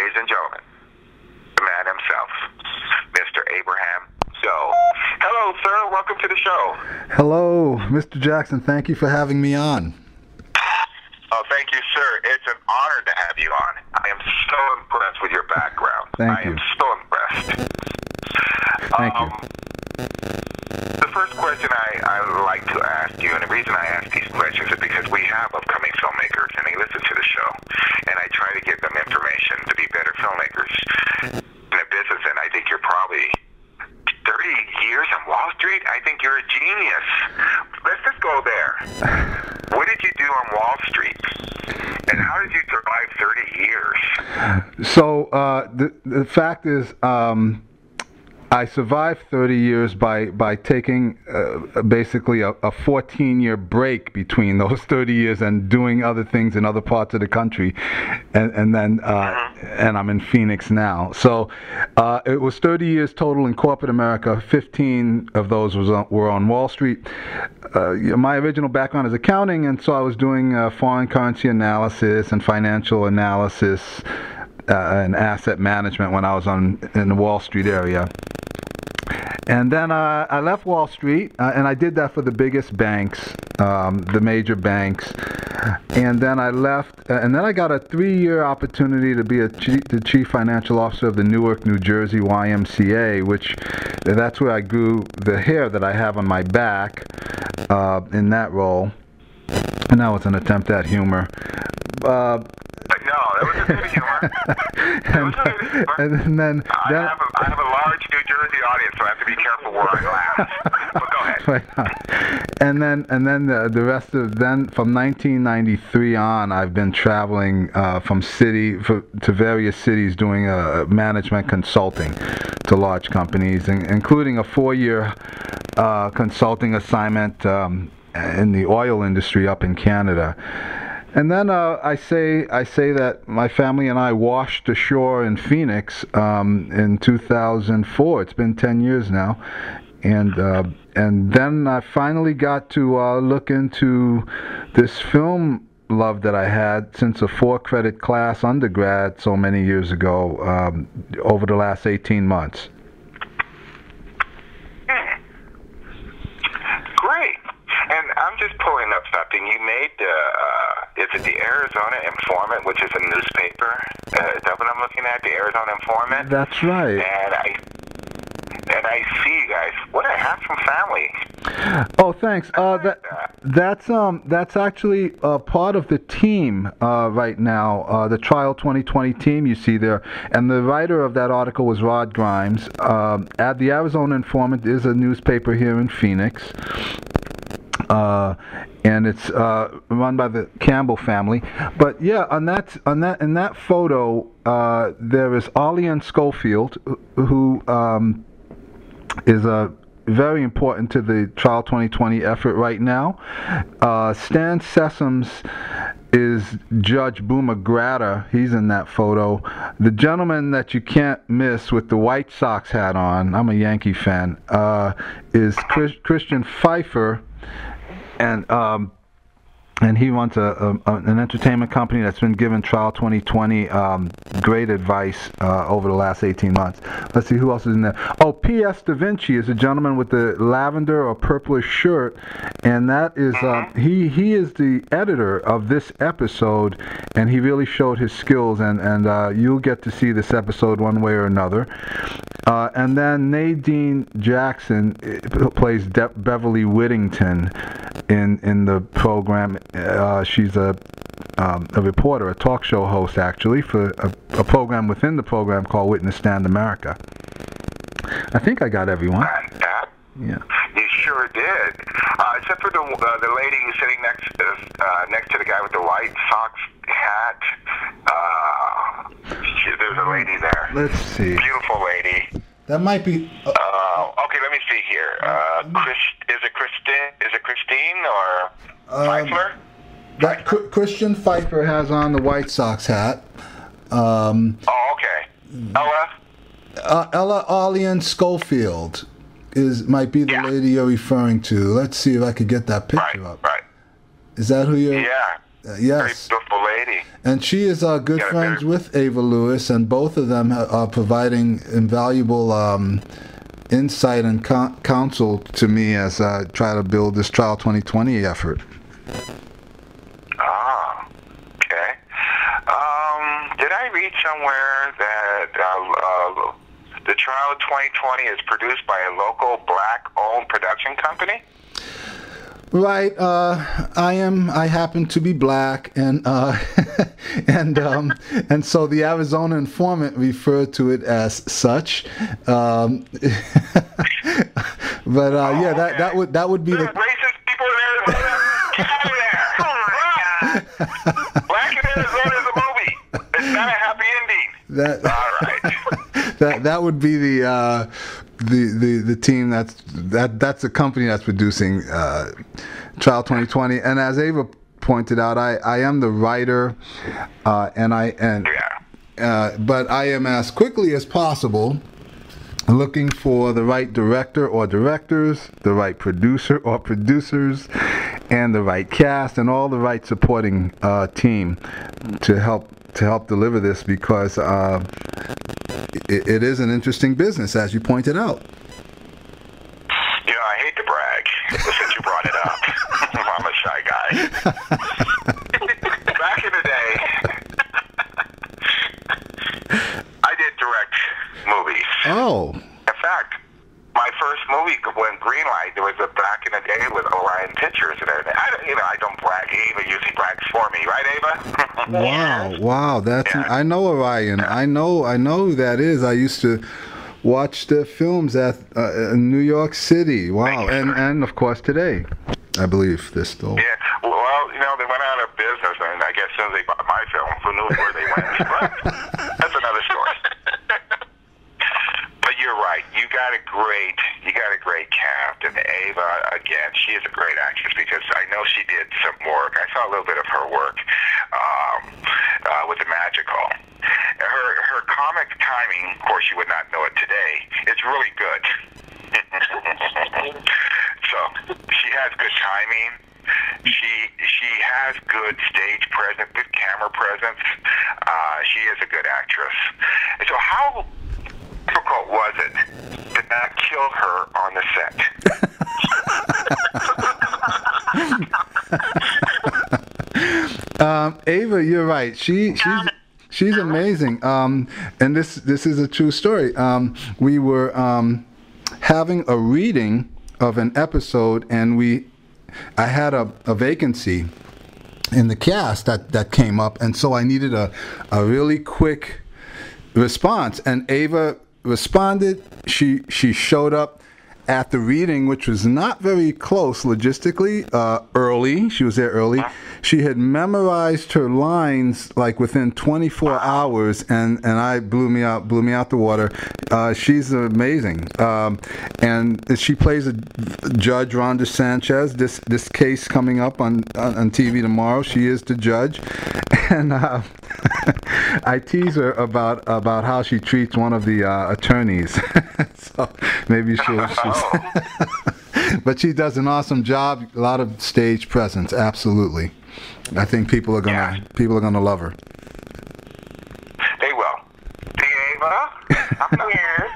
ladies and gentlemen, the man himself, Mr. Abraham Joe. Hello, sir. Welcome to the show. Hello, Mr. Jackson. Thank you for having me on. Oh, thank you, sir. It's an honor to have you on. I am so impressed with your background. Thank you. I am so impressed. Thank you. The first question I like to ask you, and the reason I ask these questions is because we have upcoming filmmakers, and they listen to the show, and I try to give them information to be better filmmakers in the business, and I think you're probably 30 years on Wall Street? I think you're a genius. Let's just go there. What did you do on Wall Street? And how did you survive 30 years? So the fact is, I survived 30 years by taking basically a 14-year break between those 30 years and doing other things in other parts of the country, and then and I'm in Phoenix now. So it was 30 years total in corporate America. 15 of those were on Wall Street. My original background is accounting, and so I was doing foreign currency analysis and financial analysis and asset management when I was in the Wall Street area. And then I left Wall Street, and I did that for the biggest banks, the major banks. And then I left, and then I got a 3-year opportunity to be the chief financial officer of the Newark, New Jersey YMCA, which that's where I grew the hair that I have on my back in that role. And that was an attempt at humor. No, that was a good humor. And then I have a large New Jersey audience, so I have to be careful where I laugh. But go ahead. And then the rest of from 1993 on, I've been traveling from to various cities doing management consulting to large companies, including a 4-year consulting assignment in the oil industry up in Canada. And then I say that my family and I washed ashore in Phoenix in 2004. It's been 10 years now, and then I finally got to look into this film love that I had since a 4-credit class undergrad so many years ago over the last 18 months. Great. And I'm just pulling up something. You made is it the Arizona Informant, which is a newspaper? Is that what I'm looking at? The Arizona Informant? That's right. And I see you guys. What I have from family. Oh, thanks. That's actually part of the team right now, the Trial 2020 team you see there. And the writer of that article was Rod Grimes. The Arizona Informant is a newspaper here in Phoenix. And it's run by the Campbell family. But yeah, in that photo, there is Arleon Schofield, who is very important to the Trial 2020 effort right now. Stan Sessoms is Judge Boomer Gratter. He's in that photo. The gentleman that you can't miss with the White Sox hat on, I'm a Yankee fan, is Christian Pfeiffer. And he runs an entertainment company that's been given Trial 2020 great advice over the last 18 months. Let's see who else is in there. Oh, P.S. Da Vinci is a gentleman with the lavender or purplish shirt, and that is he is the editor of this episode, and he really showed his skills, and you'll get to see this episode one way or another. And then Nadine Jackson plays Beverly Whittington in the program. She's a reporter, a talk show host, actually, for a program within the program called Witness Stand America. I think I got everyone. Yeah. You sure did. Except for the lady who's sitting next to the guy with the White Sox hat. There's a lady there. Let's see. Beautiful lady. That might be. Okay, let me see here. Is it Christine or Pfeiffer? That Christian Pfeiffer has on the White Sox hat. Okay. Ella Arleon Schofield might be the lady you're referring to. Let's see if I could get that picture up. Right. Is that who you're? Yeah. Yes. Very beautiful lady. And she is good friends with Ava Lewis, and both of them are providing invaluable insight and counsel to me as I try to build this Trial 2020 effort. Ah, okay. Did I read somewhere that the Trial 2020 is produced by a local black-owned production company? Right. I happen to be black, and and so the Arizona Informant referred to it as such. But yeah, that would be the racist people in Arizona. Get out of there! Black in Arizona is a movie. It's not a happy ending. All right. That would be the team that's a company that's producing Trial 2020. And as Ava pointed out, I am the writer, but I am as quickly as possible looking for the right director or directors, the right producer or producers, and the right cast and all the right supporting team to help deliver this, because it is an interesting business, as you pointed out. You know, I hate to brag, but since you brought it up, I'm a shy guy. Back in the day, I did direct movies. Oh. In fact, my first movie went greenlight. There was back in the day with Orion Pictures and everything. I don't brag. Ava usually brags for me, right, Ava? Wow. That's I know Orion. I know who that is. I used to watch their films at New York City. Wow, and of course today, I believe they're still. Yeah. Well, they went out of business, and I guess as soon as they bought my film, who knew where they went? But that's another story. But you're right. You got a great cast, and Ava, again, she is a great actress, because I know she did some work. I saw a little bit of her work with the Magical. Her comic timing, of course, you would not know it today. It's really good. So she has good timing. She has good stage presence, good camera presence. She is a good actress. And so how difficult was it to not kill her on the set? Ava, you're right. She's amazing. And this is a true story. We were having a reading of an episode, and I had a vacancy in the cast that came up, and so I needed a really quick response. And Ava responded. She showed up at the reading, which was not very close logistically, early. She was there early. She had memorized her lines like within 24 hours, and I blew me out the water. She's amazing. And she plays a Judge Rhonda Sanchez. This case coming up on TV tomorrow. She is the judge. And I tease her about how she treats one of the attorneys. So maybe she'll but she does an awesome job. A lot of stage presence, absolutely. I think people are gonna love her. They will. Ava, I'm here.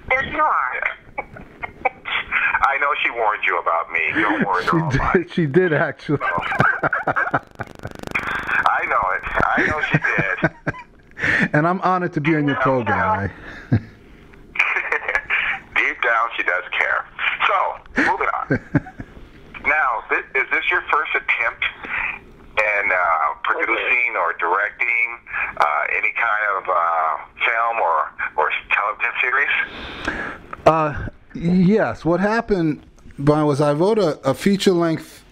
There you are. I know she warned you about me. Don't worry. She did actually. I know it. I know she did. And I'm honored to be on your program. Deep down, she does care. So, moving on. Now, is this your first attempt in producing or directing any kind of film or television series? Yes. What happened, Brian, was I wrote a feature-length,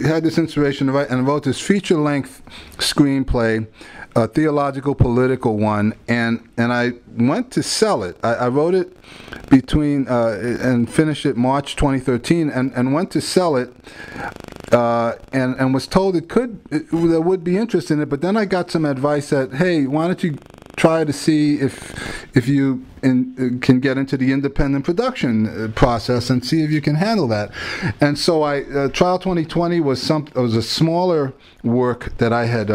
had this inspiration to write, and wrote this feature-length screenplay, a theological, political one, and I went to sell it. I wrote it and finished it March 2013, and went to sell it, and was told there would be interest in it. But then I got some advice that, hey, why don't you try to see if you can get into the independent production process and see if you can handle that. And so Trial 2020 was a smaller work that I had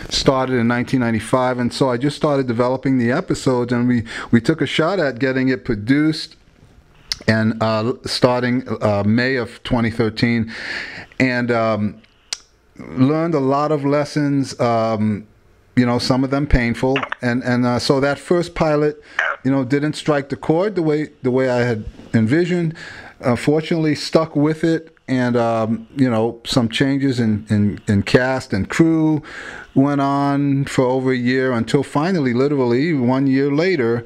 started in 1995, and so I just started developing the episodes, and we took a shot at getting it produced and starting May of 2013, and learned a lot of lessons, some of them painful, and so that first pilot, didn't strike the chord the way I had envisioned. Fortunately, stuck with it, and some changes in cast and crew went on for over a year until finally, literally 1 year later,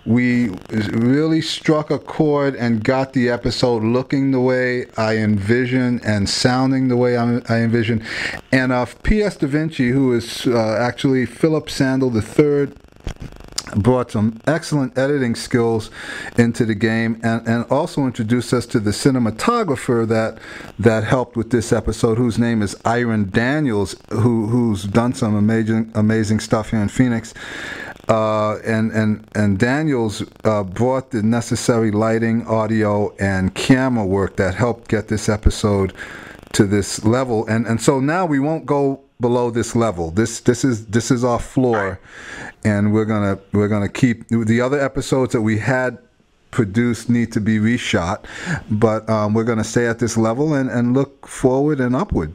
we really struck a chord and got the episode looking the way I envisioned and sounding the way I envisioned. And P.S. Da Vinci, who is actually Philip Sandel III, brought some excellent editing skills into the game, and also introduced us to the cinematographer that helped with this episode, whose name is Iron Daniels, who's done some amazing stuff here in Phoenix. And Daniels brought the necessary lighting, audio, and camera work that helped get this episode to this level. And so now we won't go below this level. This is our floor, and we're gonna keep the other episodes that we had produced need to be reshot, but we're gonna stay at this level and look forward and upward.